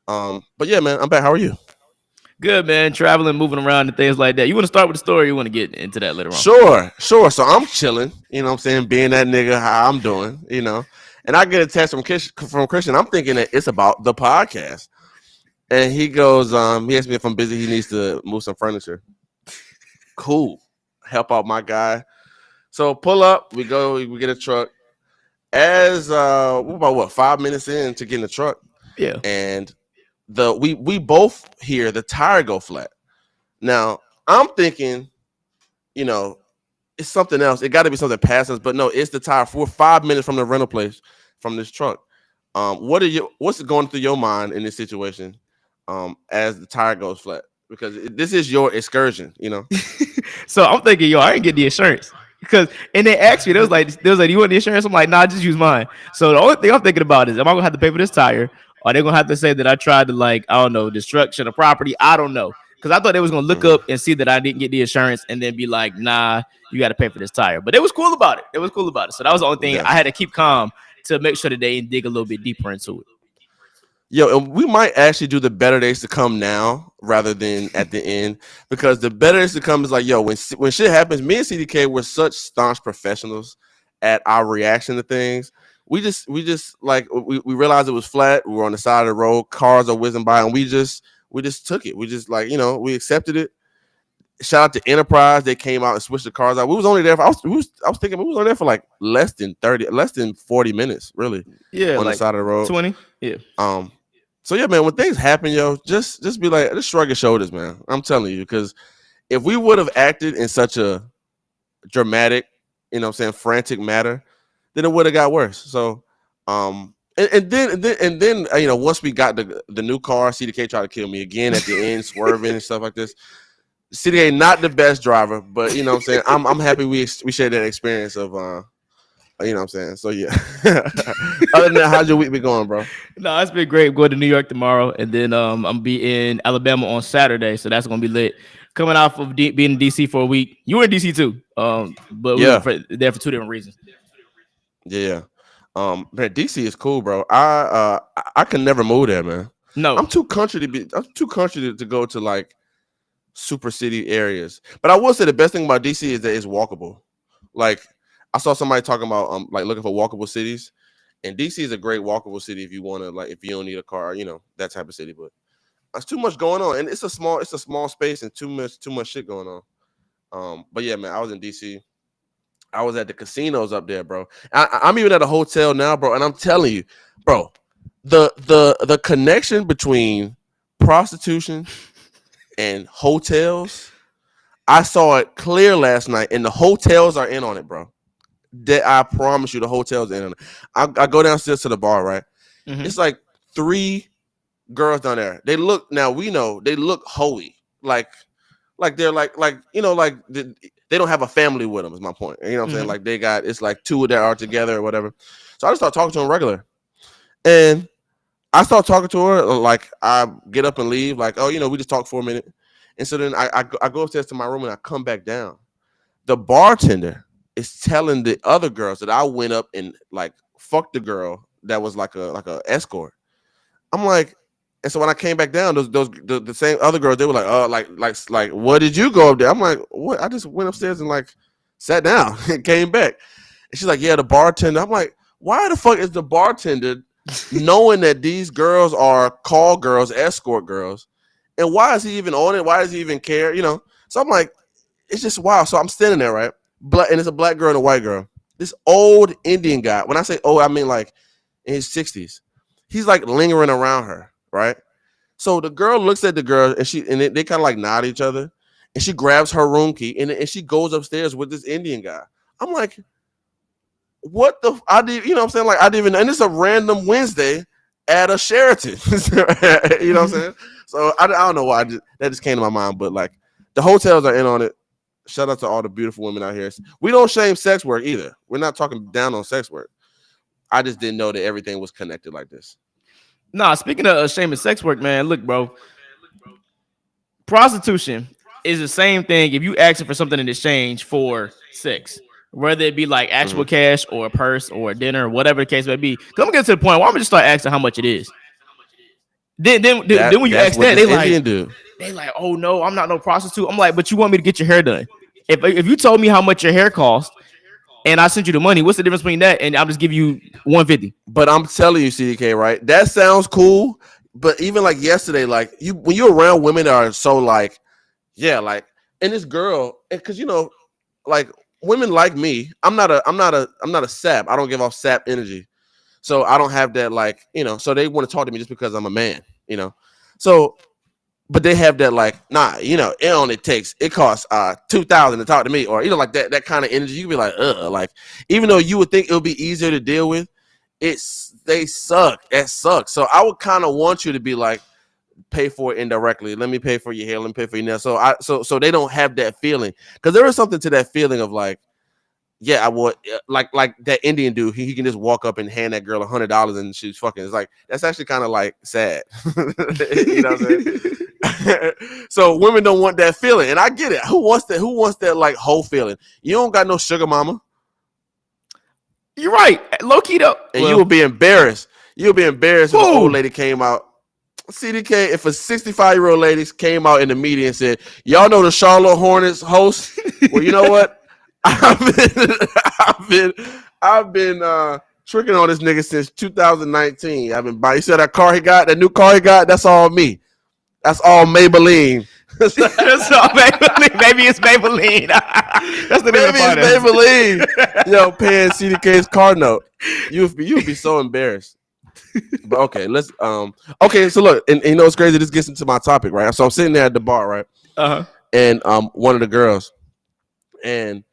But yeah, man, I'm back. How are you? Good, man. Traveling, moving around, and things like that. You want to start with the story? Or you want to get into that later on? Sure. So I'm chilling, you know what I'm saying, being that nigga how I'm doing, And I get a text from Christian. I'm thinking that it's about the podcast. And he goes, he asked me if I'm busy, he needs to move some furniture. Cool. Help out my guy. So pull up, we go, we get a truck. As we're about 5 minutes in to get in the truck. Yeah. And we both hear the tire go flat. Now, I'm thinking, you know, it's something else. It got to be something past us, but no, it's the tire. We're 5 minutes from the rental place from this truck. What's going through your mind in this situation, as the tire goes flat? Because this is your excursion. So I'm thinking, yo, I ain't get the insurance. And they asked me, you want the insurance? I'm like, nah, just use mine. So the only thing I'm thinking about is, am I gonna have to pay for this tire? Or are they gonna have to say that I tried to, like, I don't know, destruction of property? I don't know. Because I thought they was gonna look Mhm. up and see that I didn't get the insurance and then be like, nah, you got to pay for this tire. But it was cool about it. It was cool about it. So that was the only thing Yeah. I had to keep calm to make sure that they didn't dig a little bit deeper into it. Yo, and we might actually do the better days to come now rather than at the end, because the better days to come is like, yo, when shit happens, me and CDK were such staunch professionals at our reaction to things. We just like we realized it was flat. We were on the side of the road, cars are whizzing by, and we just took it. We just, like, we accepted it. Shout out to Enterprise. They came out and switched the cars out. We was only there for I was thinking we was only there for like less than 40 minutes, really, Yeah, on the like side of the road. 20. Yeah. Um, so yeah, man, when things happen, yo, just be like, just shrug your shoulders, man. I'm telling you, because if we would have acted in such a dramatic, frantic manner, then it would have got worse. So, and then once we got the new car, CDK tried to kill me again at the end, swerving and stuff like this. CDK not the best driver, but you know what I'm saying. I'm happy we shared that experience of you know what I'm saying. So yeah. Other than that, how's your week been going, bro? No, it's been great. Going to New York tomorrow, and then I'm be in Alabama on Saturday, so that's gonna be lit. Coming off of being in DC for a week. You were in DC too, but we were Yeah, there for two different reasons. yeah. Man, DC is cool, bro. I can never move there, man. No, I'm too country to go to like super city areas. But I will say the best thing about DC is that it's walkable. Like, I saw somebody talking about like looking for walkable cities, and DC is a great walkable city if you want to, like, if you don't need a car, that type of city. But there's too much going on, and it's a small space and too much shit going on. But yeah, man, I was in DC. I was at the casinos up there, bro. I'm even at a hotel now, bro, and I'm telling you, bro, the connection between prostitution and hotels, I saw it clear last night, and the hotels are in on it, bro. I promise you, the hotels are in on it. I go downstairs to the bar, right? hmm It's like three girls down there. They look, now we know they look holy, like they're like like they don't have a family with them. Is my point. You know what I'm saying? hmm Like, they got, it's like two that are together or whatever. So I just start talking to them regular, and I start talking to her, like, I get up and leave, like, oh, we just talk for a minute. And so then I go upstairs to my room and I come back down. The bartender is telling the other girls that I went up and, like, fucked the girl that was like a escort. I'm like, and so when I came back down, the same other girls, they were like, oh, like, what did you go up there? I'm like, what? I just went upstairs and, like, sat down and came back. And she's like, yeah, the bartender. I'm like, why the fuck is the bartender knowing that these girls are call girls, escort girls, and why is he even on it? Why does he even care? So I'm like, it's just wild. So I'm standing there, right? Black, and it's a black girl and a white girl. This old Indian guy. When I say old, I mean like in his 60s. He's like lingering around her, right? So the girl looks at the girl, and they kind of like nod at each other, and she grabs her room key, and she goes upstairs with this Indian guy. I'm like, what the? I did, you know what I'm saying? Like, I didn't even, and it's a random Wednesday at a Sheraton. You know what I'm saying? So I don't know why that just came to my mind, but like, the hotels are in on it. Shout out to all the beautiful women out here. We don't shame sex work either. We're not talking down on sex work. I just didn't know that everything was connected like this. Nah, speaking of shame and sex work, man, look, bro, prostitution is the same thing if you asking for something in exchange for sex, whether it be like actual Mhm. cash or a purse or a dinner, whatever the case may be. Come get to the point where I'm gonna just start asking how much it is. Then when you That's ask what that, this Indian dude. they like, oh no, I'm not no prostitute. I'm like, but you want me to get your hair done? If you told me how much your hair cost and I sent you the money, what's the difference between that and I'll just give you 150? But I'm telling you, CDK, right? That sounds cool. But even like yesterday, like you when you're around women that are so like, yeah, like, and this girl, because like women like me, I'm not a sap. I don't give off sap energy. So I don't have that like, so they want to talk to me just because I'm a man, you know. So but they have that like, nah, it costs 2,000 to talk to me, or like that kind of energy. You be like, like, even though you would think it would be easier to deal with, they suck. That sucks. So I would kind of want you to be like, pay for it indirectly. Let me pay for your hair. Let me pay for your nails. So they don't have that feeling, because there is something to that feeling of like, yeah, I would like that Indian dude. He can just walk up and hand that girl $100 and she's fucking. It's like that's actually kind of like sad. You know what I'm saying? So women don't want that feeling, and I get it. Who wants that? Who wants that like whole feeling? You don't got no sugar mama, You're right. Low key though. and you Well, will be embarrassed. You'll be embarrassed if an old who? lady came out. CDK, if a 65-year-old lady came out in the media and said, "Y'all know the Charlotte Hornets host?" Well, you know what? I've been, I've been, I've been tricking on this nigga since 2019. I've been buying. You said that car he got, that new car he got. That's all me. That's all Maybelline. That's all Maybelline. Maybe it's Maybelline. That's the name of Maybe the it's finance. Maybelline. Paying CDK's car note. You'd be so embarrassed. But okay, let's okay, so look, and you know what's crazy? This gets into my topic, right? So I'm sitting there at the bar, right? Uh-huh. And one of the girls, and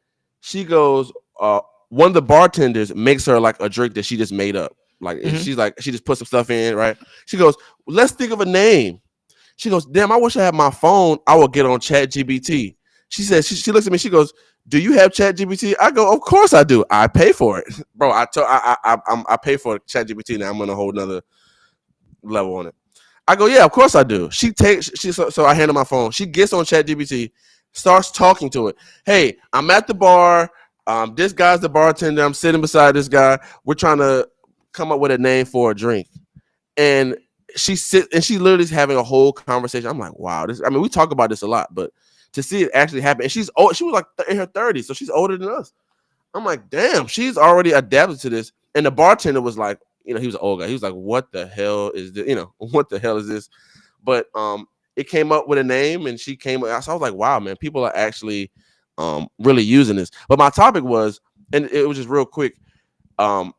she goes, one of the bartenders makes her like a drink that she just made up. Like Mm-hmm. she's like, she just put some stuff in, right? She goes, let's think of a name. She goes, damn, I wish I had my phone. I will get on Chat GBT. She says, she looks at me, she goes, do you have Chat GBT? I go, of course I do. I pay for it. Bro, I pay for Chat GBT now. I'm on a whole nother level on it. I go, yeah, of course I do. So I hand her my phone. She gets on Chat GBT, starts talking to it. Hey, I'm at the bar. This guy's the bartender. I'm sitting beside this guy. We're trying to come up with a name for a drink. And she literally is having a whole conversation. I'm like, wow, this. I mean, we talk about this a lot, but to see it actually happen, and she's old. She was like in her 30s, so she's older than us. I'm like, damn, she's already adapted to this. And the bartender was like, he was an old guy. He was like, what the hell is this? What the hell is this? But it came up with a name, and she came. So I was like, wow, man, people are actually really using this. But my topic was, and it was just real quick. Um,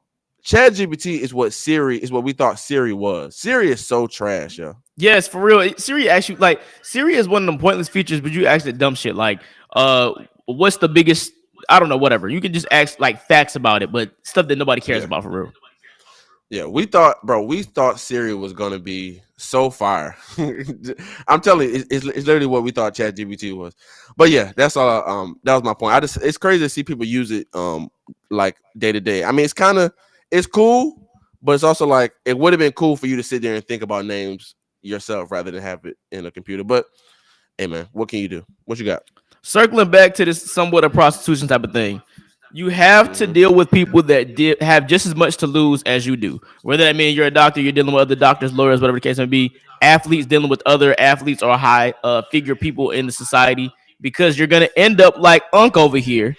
Chat GPT is what we thought Siri was. Siri is so trash, yo. Yes, for real. Siri actually like Siri is one of them pointless features, but you ask it dumb shit like, what's the biggest? I don't know, whatever. You can just ask like facts about it, but stuff that nobody cares Yeah. about for real. Yeah, we thought Siri was gonna be so fire. I'm telling you, it's literally what we thought ChatGPT was. But yeah, that's all. That was my point. It's crazy to see people use it like day to day. I mean, it's cool, but it's also like it would have been cool for you to sit there and think about names yourself rather than have it in a computer. But hey, man, what can you do? What you got? Circling back to this somewhat of prostitution type of thing, you have to Mm-hmm. deal with people that have just as much to lose as you do. Whether that means you're a doctor, you're dealing with other doctors, lawyers, whatever the case may be, athletes dealing with other athletes or high figure people in the society, because you're gonna end up like Unc over here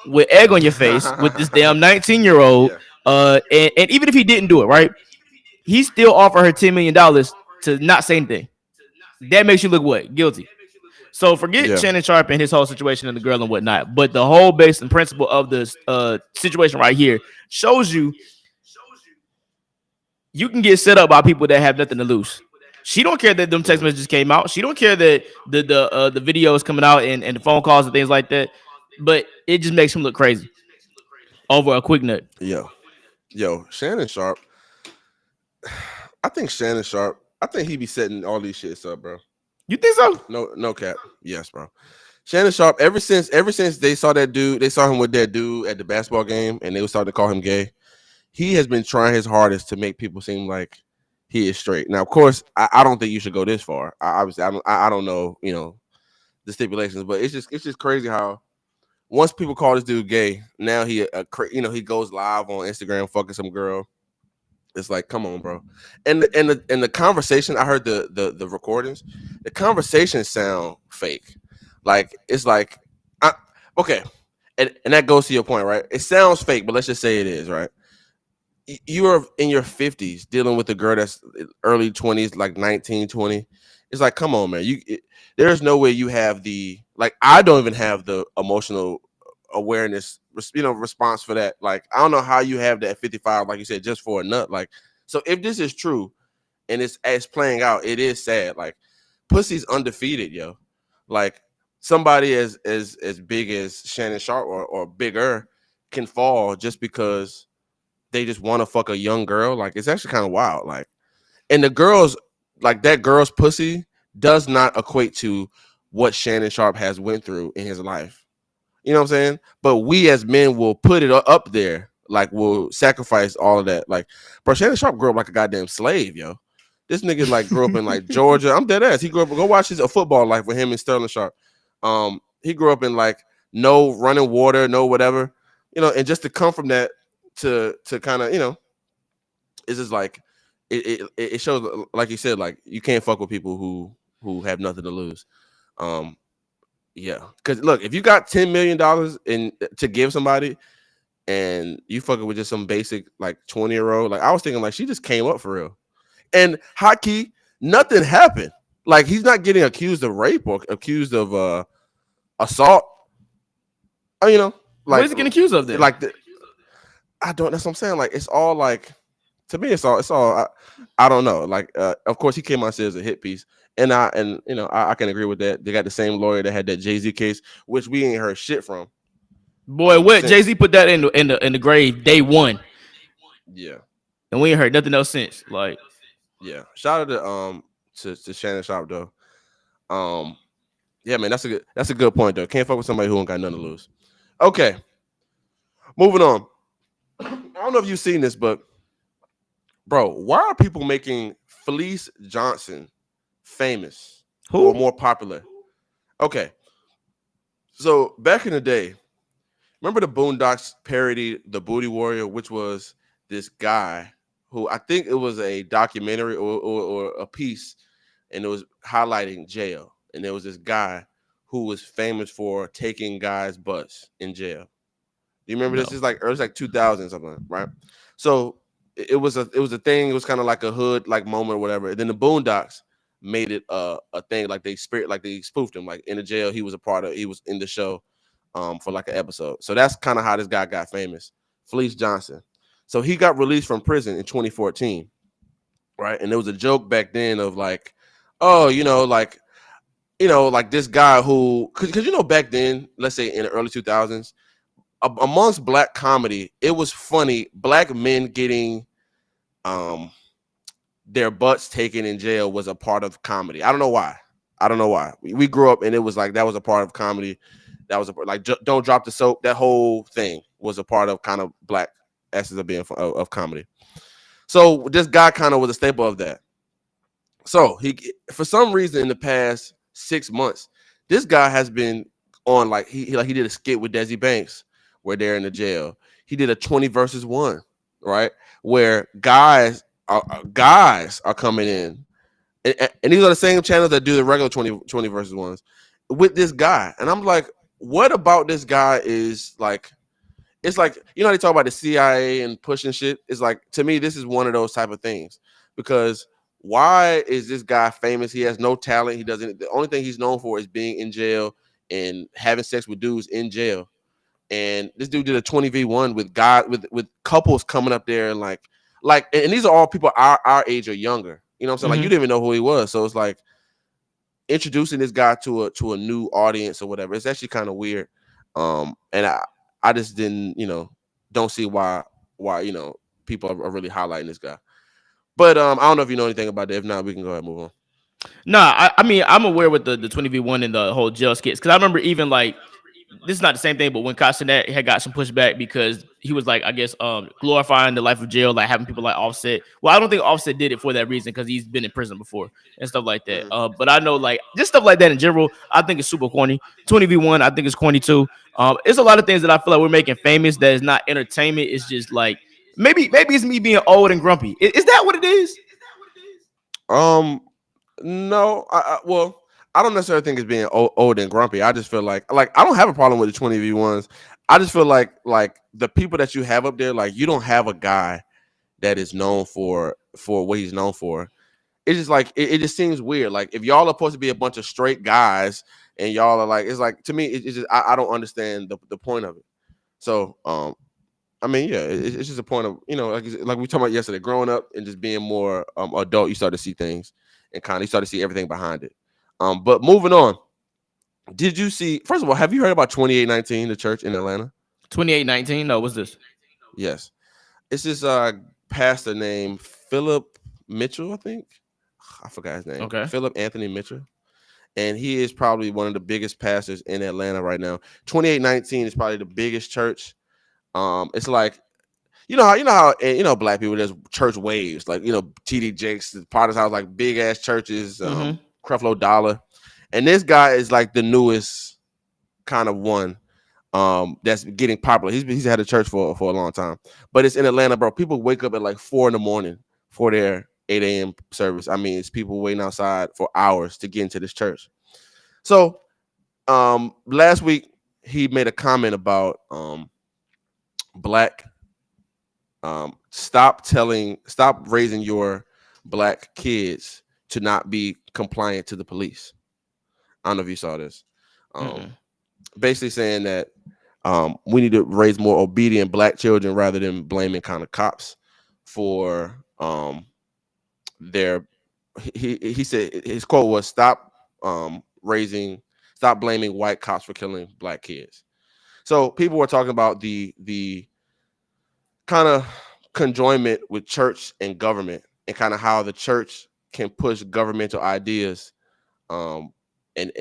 with egg on your face with this damn 19-year-old. Yeah. And even if he didn't do it, right, he still offered her $10 million to not say anything. That makes you look what? Guilty. So forget Yeah. Shannon Sharp and his whole situation and the girl and whatnot. But the whole base and principle of this situation right here shows you can get set up by people that have nothing to lose. She don't care that them text Yeah. messages came out. She don't care that the video is coming out and the phone calls and things like that. But it just makes him look crazy over a quick nut. Yo. Yo. Shannon Sharp. I think Shannon Sharp. I think he be setting all these shits up, bro. You think so? No cap. Yes, bro. Shannon Sharp. Ever since they saw that dude, they saw him with that dude at the basketball game, and they were starting to call him gay. He has been trying his hardest to make people seem like he is straight. Now, of course, I don't think you should go this far. Obviously, I don't know, the stipulations, but it's just crazy how once people call this dude gay, now he he goes live on Instagram fucking some girl, It's like, come on, bro. And the conversation, I heard the recordings. The conversations sound fake. Like it's like, I, okay, and that goes to your point, right? It sounds fake, but let's just say it is, right? You are in your 50s dealing with a girl that's early 20s, like 19, 20. It's like, come on, man. There's no way you have the, like, I don't even have the emotional awareness, response for that. Like, I don't know how you have that at 55, like you said, just for a nut. Like, so if this is true and it's playing out, it is sad. Like, pussy's undefeated, yo. Like, somebody as big as Shannon Sharp or bigger can fall just because they just want to fuck a young girl. Like, it's actually kind of wild. Like, and the girls, like, that girl's pussy does not equate to what Shannon Sharp has went through in his life. You know what I'm saying? But we as men will put it up there. Like, we'll sacrifice all of that. Like, bro, Shannon Sharp grew up like a goddamn slave, yo. This nigga like grew up in like Georgia. I'm dead ass. He grew up. Go watch his a football life with him and Sterling Sharp. He grew up in like no running water, no whatever. And just to come from that to kind of it's just like it shows, like you said, like you can't fuck with people who have nothing to lose. Um, yeah, because look, if you got $10 million in to give somebody, and you fucking with just some basic like 20-year-old, like I was thinking, like she just came up for real, and hockey, nothing happened. Like he's not getting accused of rape or accused of assault. You know, What like is he getting accused of then? like the, I don't. That's what I'm saying. Like it's all like to me, it's all. I don't know. Like, of course, he came out and said it's a hit piece, and I can agree with that. They got the same lawyer that had that Jay-Z case, which we ain't heard shit from. Boy, what Jay Since. Z put that in the grave day one, Yeah, and we ain't heard nothing else since. Like, yeah. Shout out to Shannon Sharp though. Um, yeah, man, that's a good point though. Can't fuck with somebody who ain't got nothing to lose. Okay, moving on. I don't know if you've seen this, but bro, why are people making Felice Johnson famous or who? more popular? Okay, so back in the day, remember the Boondocks parody "The Booty Warrior," which was this guy who I think it was a documentary or a piece, and it was highlighting jail, and there was this guy who was famous for taking guys' butts in jail. Do you remember this? No. It was like 2000 something, right? So it was a thing. It was kind of like a hood like moment or whatever. And then the Boondocks made it a thing. Like they spoofed him. Like in the jail, he was in the show for like an episode. So that's kind of how this guy got famous, Felice Johnson. So he got released from prison in 2014, right? And there was a joke back then of like, oh, like this guy who, because back then, let's say in the early 2000s, amongst black comedy, it was funny black men getting um their butts taken in jail was a part of comedy. I don't know why. We grew up and it was like that was a part of comedy. That was like don't drop the soap. That whole thing was a part of kind of black essence of being of comedy. So this guy kind of was a staple of that. So he, for some reason, in the past 6 months, this guy has been on like he did a skit with Desi Banks where they're in the jail. He did a 20 versus 1, right? Where guys are coming in, and these are the same channels that do the regular 20 versus 1s with this guy. And I'm like, what about this guy is like? It's like, how they talk about the CIA and pushing shit. It's like, to me, this is one of those type of things, because why is this guy famous? He has no talent. He doesn't. The only thing he's known for is being in jail and having sex with dudes in jail. And this dude did a 20v1 with with couples coming up there and and these are all people our age or younger. You know what I'm saying? Like, you didn't even know who he was. So it's like introducing this guy to a new audience or whatever. It's actually kind of weird. And I just didn't, don't see why people are really highlighting this guy. But I don't know if you know anything about that. If not, we can go ahead and move on. Nah, I mean, I'm aware with the 20v1 and the whole jail skits, because I remember even like, this is not the same thing, but when Castanet had got some pushback because he was like, I guess, glorifying the life of jail, like having people like Offset. Well, I don't think Offset did it for that reason, because he's been in prison before and stuff like that. Mhm. But I know like just stuff like that in general, I think it's super corny. 20v1, I think it's corny too. It's a lot of things that I feel like we're making famous that is not entertainment. It's just like Maybe it's me being old and grumpy. Is that what it is? Um, no, well, I don't necessarily think it's being old and grumpy. I just feel like I don't have a problem with the 20v1s. I just feel like the people that you have up there, like you don't have a guy that is known for what he's known for. It's just like it just seems weird. Like if y'all are supposed to be a bunch of straight guys and y'all are like, it's like to me, it's just I don't understand the point of it. So I mean, yeah, it's just a point of like we talked about yesterday, growing up and just being more adult. You start to see things and kind of you start to see everything behind it. But moving on, did you see? First of all, have you heard about 2819, the church in Atlanta? 2819. No, what's this? Yes, it's this pastor named Philip Mitchell, I think. I forgot his name. Okay. Philip Anthony Mitchell. And he is probably one of the biggest pastors in Atlanta right now. 2819 is probably the biggest church. It's like you know how black people, there's church waves, like TD Jakes, the Potter's House, like big ass churches, Mm-hmm. Creflo Dollar, and this guy is like the newest kind of one that's getting popular. He's had a church for a long time, but it's in Atlanta, bro. People wake up at like 4 in the morning for their 8 a.m. service. I mean, it's people waiting outside for hours to get into this church. So last week he made a comment about black stop raising your black kids to not be compliant to the police. I don't know if you saw this. Um, Mm-mm. Basically saying that we need to raise more obedient black children rather than blaming kind of cops for their. He said his quote was stop blaming white cops for killing black kids. So people were talking about the kind of conjoinment with church and government and kind of how the church can push governmental ideas um and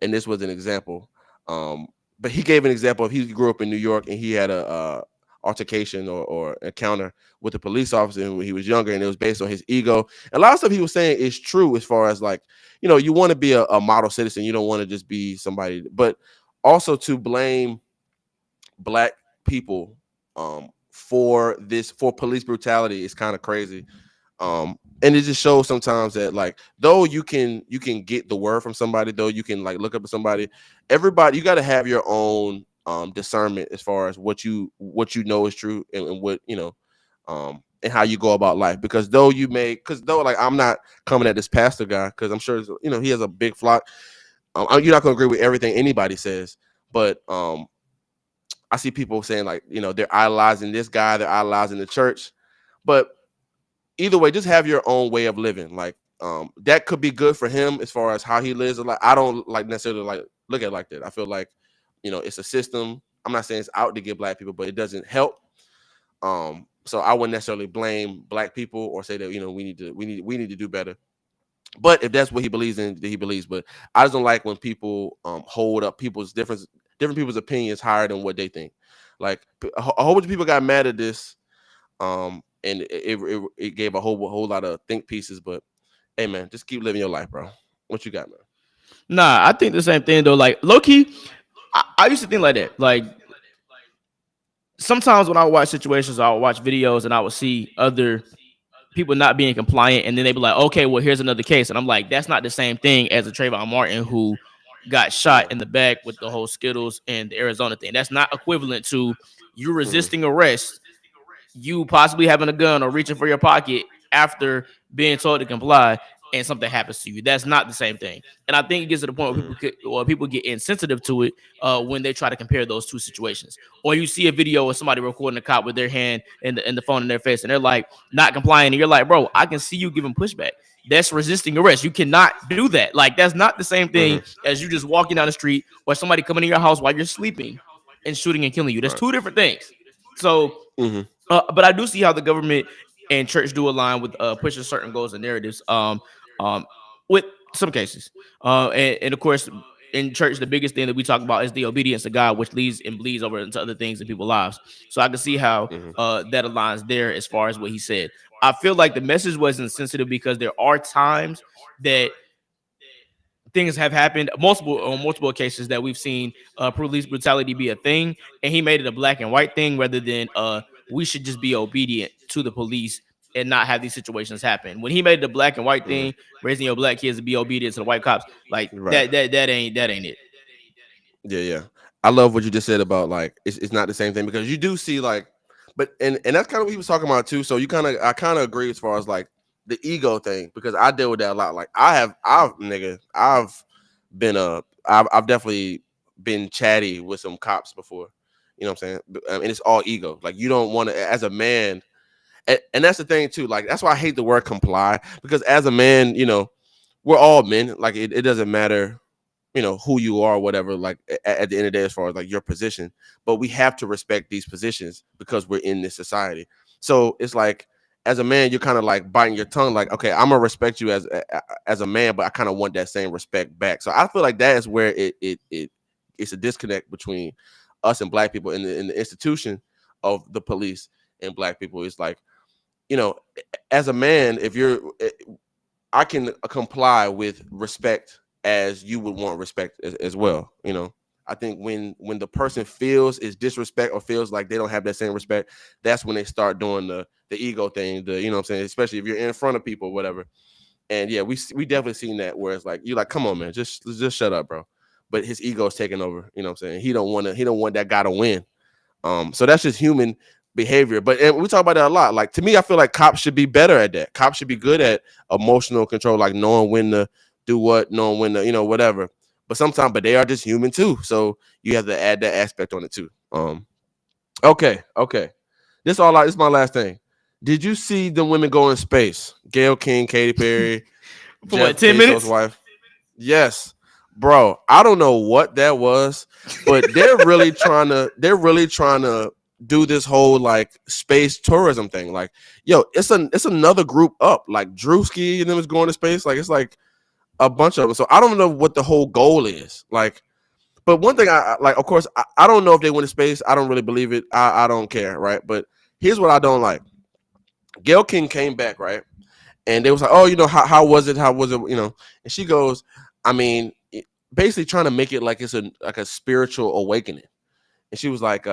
this was an example. But he gave an example of he grew up in New York and he had a altercation or encounter with a police officer when he was younger, and it was based on his ego. And a lot of stuff he was saying is true as far as like, you want to be a model citizen, you don't want to just be somebody, but also to blame black people for police brutality is kind of crazy. And it just shows sometimes that like though you can get the word from somebody, though you can like look up at somebody, everybody you got to have your own discernment as far as what you know is true and what and how you go about life. Because though like I'm not coming at this pastor guy because I'm sure he has a big flock. You're not going to agree with everything anybody says, but I see people saying like, they're idolizing this guy, they're idolizing the church. But either way, just have your own way of living. Like, that could be good for him as far as how he lives. Like, I don't like necessarily like look at it like that. I feel like, it's a system. I'm not saying it's out to get black people, but it doesn't help. So I wouldn't necessarily blame black people or say that, we need to do better. But if that's what he believes in, that he believes. But I just don't like when people hold up different people's opinions higher than what they think. Like a whole bunch of people got mad at this, and it gave a whole lot of think pieces. But hey, man, just keep living your life, bro. What you got, man? Nah, I think the same thing though. Like low key, I used to think like that. Like sometimes when I watch situations, I'll watch videos and I will see other people not being compliant, and then they be like, okay, well, here's another case. And I'm like, that's not the same thing as a Trayvon Martin who got Yeah. shot in the back with the whole Skittles and the Arizona thing. That's not equivalent to you Hmm. resisting arrest, you possibly having a gun or reaching for your pocket after being told to comply, and something happens to you. That's not the same thing. And I think it gets to the point where Hmm. people get insensitive to it when they try to compare those two situations. Or you see a video of somebody recording a cop with their hand and the phone in their face, and they're like not complying, and you're like, bro, I can see you giving pushback. That's resisting arrest. You cannot do that. Like that's not the same thing Hmm. as you just walking down the street or somebody coming in your house while you're sleeping and shooting and killing you. That's Right. two different things. So Hmm. but I do see how the government and church do align with pushing certain goals and narratives. Um, with some cases, and of course, in church, the biggest thing that we talk about is the obedience to God, which leads and bleeds over into other things in people's lives. So I can see how Hmm. that aligns there as far as what he said. I feel like the message wasn't sensitive because there are times that things have happened multiple occasions that we've seen police brutality be a thing, and he made it a black and white thing rather than we should just be obedient to the police and not have these situations happen. When he made the black and white Mhm. thing, raising your black kids to be obedient to the white cops, like Right. that ain't it. Yeah, yeah. I love what you just said about like it's not the same thing because you do see like, but and that's kind of what he was talking about too. So I kind of agree as far as like the ego thing because I deal with that a lot. Like I've been I've definitely been chatty with some cops before. You know what I'm saying? And it's all ego. Like you don't want to as a man, and that's the thing too. Like that's why I hate the word comply because as a man, we're all men. Like it doesn't matter who you are or whatever like at the end of the day as far as like your position, but we have to respect these positions because we're in this society. So it's like as a man you're kind of like biting your tongue like, okay, I'm gonna respect you as a man, but I kind of want that same respect back. So I feel like that is where it's a disconnect between us and black people in the institution of the police and black people. It's like, you know as a man, if you're I can comply with respect as you would want respect as well. I think when the person feels is disrespect or feels like they don't have that same respect, that's when they start doing the ego thing. What I'm saying, especially if you're in front of people or whatever. And yeah, we definitely seen that where it's like you're like, come on, man, just shut up, bro. But his ego is taking over. You know what I'm saying? He don't want that guy to win. So that's just human behavior. But and we talk about that a lot. Like to me, I feel like cops should be better at that. Cops should be good at emotional control, like knowing when to do what, knowing when to, whatever. But they are just human too. So you have to add that aspect on it too. Okay. This is my last thing. Did you see the women go in space? Gail King, Katy Perry, For what, Jeff 10 Bezos' minutes? wife. Yes, bro. I don't know what that was, but they're really trying to do this whole like space tourism thing. Like, yo, it's another group up. Like Drewski and them is going to space. Like it's like a bunch of them. So I don't know what the whole goal is. Like, but one thing like, of course, I don't know if they went to space. I don't really believe it. I don't care, right? But here's what I don't like. Gail King came back, right? And they was like, oh, how was it? How was it? And she goes, I mean, basically trying to make it like it's a spiritual awakening. And she was like,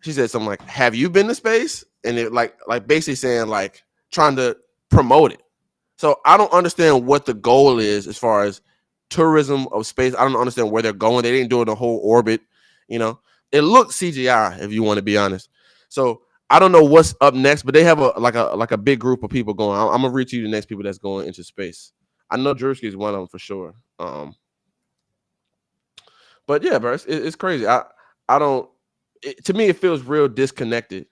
she said something like, have you been to space? And it like basically saying like trying to promote it. So I don't understand what the goal is as far as tourism of space. I don't understand where they're going. They didn't do the whole orbit. You know, it looked CGI if you want to be honest. So I don't know what's up next, but they have a big group of people going. I'm gonna read to you the next people that's going into space. I know Drewski is one of them for sure. But yeah, bro, it's crazy. I don't. To me, it feels real disconnected.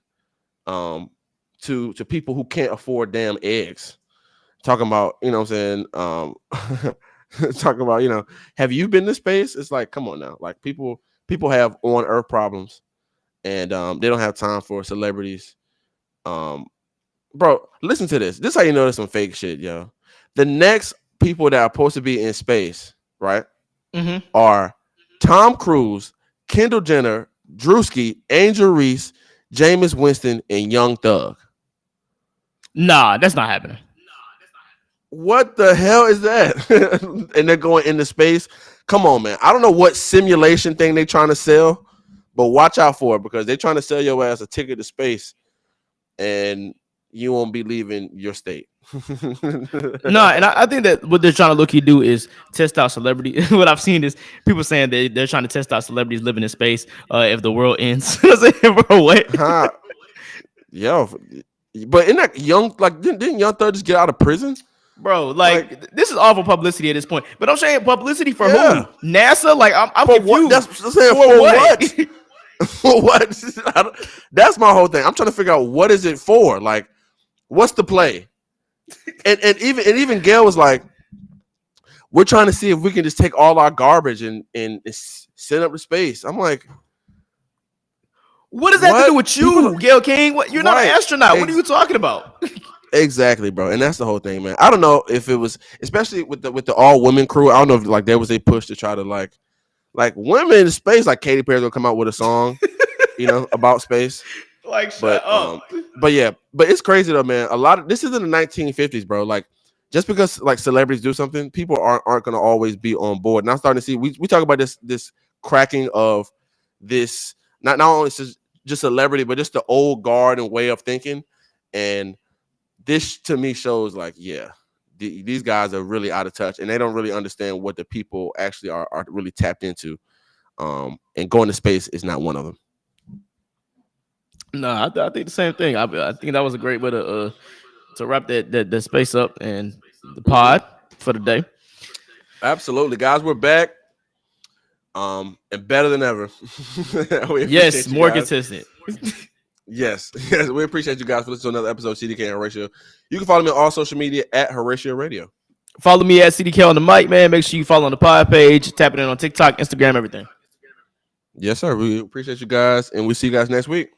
Um, to people who can't afford damn eggs. Talking about, what I'm saying, talking about, have you been to space? It's like, come on now, like people have on Earth problems, and they don't have time for celebrities. Um, bro, listen to this. This is how you know there's some fake shit, yo. The next people that are supposed to be in space, right, Mm-hmm. are Tom Cruise, Kendall Jenner, Drewski, Angel Reese, Jameis Winston, and Young Thug. Nah, that's not happening. What the hell is that? And they're going into space. Come on, man. I don't know what simulation thing they're trying to sell, but watch out for it because they're trying to sell your ass a ticket to space, and you won't be leaving your state. No, and I think that what they're trying to look do is test out celebrity. What I've seen is people saying they're trying to test out celebrities living in space if the world ends. I was like, bro, what? Huh? Yo, but in that young, like, didn't Young Thug just get out of prison? Bro, Like, like this is awful publicity at this point. But I'm saying publicity for yeah. who? NASA? Like I'm For what? confused. That's I'm saying For for what? what? For what? That's my whole thing. I'm trying to figure out what is it for. Like, what's the play? And even Gail was like, we're trying to see if we can just take all our garbage and send up to space. I'm like, What does that have to what? do with you, Gail King? What? You're not an Right? astronaut. What are you talking about? Exactly, bro. And that's the whole thing, man. I don't know if it was, especially with the all women crew. I don't know if like there was a push to try to like women in space. Like Katy Perry's gonna come out with a song, about space. Like, shut But up. but yeah, but it's crazy though, man. A lot of this is in the 1950s, bro. Like just because like celebrities do something, people aren't gonna always be on board. And I'm starting to see we talk about this cracking of this not only just celebrity, but just the old guard and way of thinking. And this to me shows like, yeah, these guys are really out of touch and they don't really understand what the people actually are really tapped into. And going to space is not one of them. No, I think the same thing. I think that was a great way to wrap that space up and the Mhm. pod for the day. Absolutely, guys, we're back. And better than ever. We Yes, appreciate you more guys. consistent. Yes, yes, we appreciate you guys for listening to another episode of CDK and Horatio. You can follow me on all social media at Horatio Radio. Follow me at CDK on the mic, man. Make sure you follow on the pod page, tap it in on TikTok, Instagram, everything. Yes, sir. We appreciate you guys, and we'll see you guys next week.